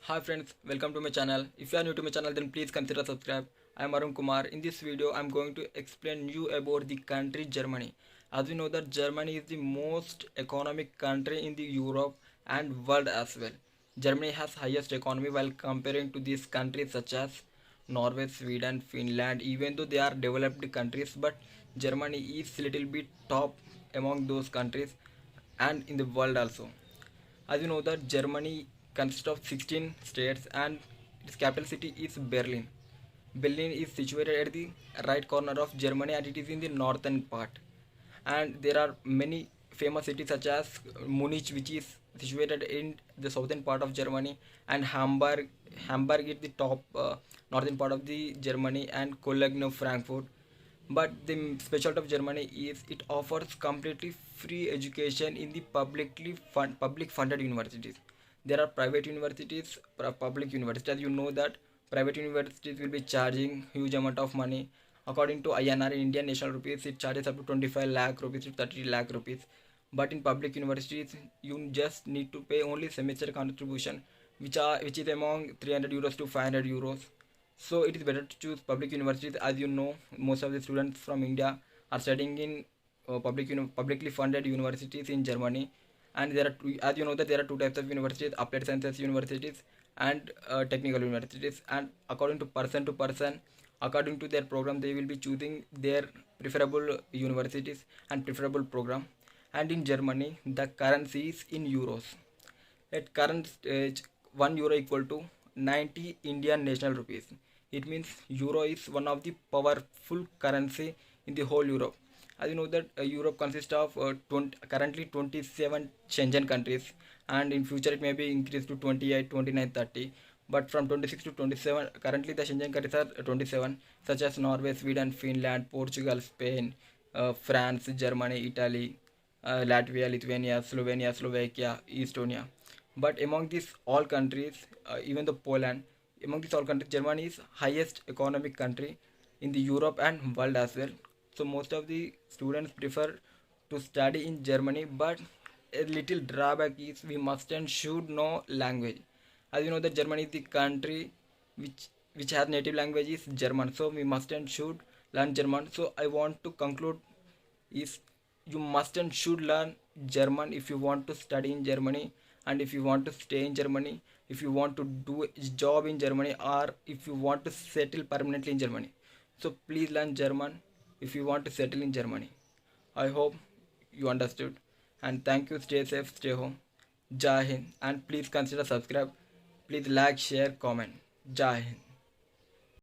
Hi friends, welcome to my channel. If you are new to my channel, then please consider subscribe. I am Arun Kumar. In this video, I am going to explain you about the country Germany. As we know that Germany is the most economic country in the Europe and world as well. Germany has highest economy while comparing to these countries such as Norway, Sweden, Finland. Even though they are developed countries, but Germany is little bit top among those countries and in the world also. As you know that Germany consists of 16 states and its capital city is Berlin. Berlin is situated at the right corner of Germany and it is in the northern part. And there are many famous cities such as Munich, which is situated in the southern part of Germany, and Hamburg. Hamburg is the top northern part of the Germany, and Cologne, Frankfurt. But the specialty of Germany is it offers completely free education in the public funded universities. There are private universities, public universities. As you know that private universities will be charging huge amount of money. According to INR, Indian national rupees, it charges up to 25 lakh rupees to 30 lakh rupees. But in public universities, you just need to pay only semester contribution, which is among 300 euros to 500 euros. So it is better to choose public universities. As you know, most of the students from India are studying in publicly funded universities in Germany, and there are as you know that there are two types of universities: applied sciences universities and technical universities. And according to person, according to their program, they will be choosing their preferable universities and preferable program. And in Germany, the currency is in euros. At current stage, 1 euro equal to 90 Indian national rupees. It means euro is one of the powerful currency in the whole Europe. As you know that Europe consists of currently 27 Schengen countries, and in future it may be increased to 28, 29, 30. But from 26 to 27, currently the Schengen countries are 27, such as Norway, Sweden, Finland, Portugal, Spain, France, Germany, Italy, Latvia, Lithuania, Slovenia, Slovakia, Estonia. But among these all countries, even the Poland, among these all countries, Germany is highest economic country in the Europe and world as well. So most of the students prefer to study in Germany, but a little drawback is we must and should know language. As you know that Germany is the country which has native language is German, so we must and should learn German. So I want to conclude is you must and should learn German if you want to study in Germany, and if you want to stay in Germany, if you want to do a job in Germany, or if you want to settle permanently in Germany. So please learn German if you want to settle in Germany. I hope you understood, and thank you. Stay safe, stay home. Jai Hind, and please consider subscribe. Please like, share, comment. Jai Hind.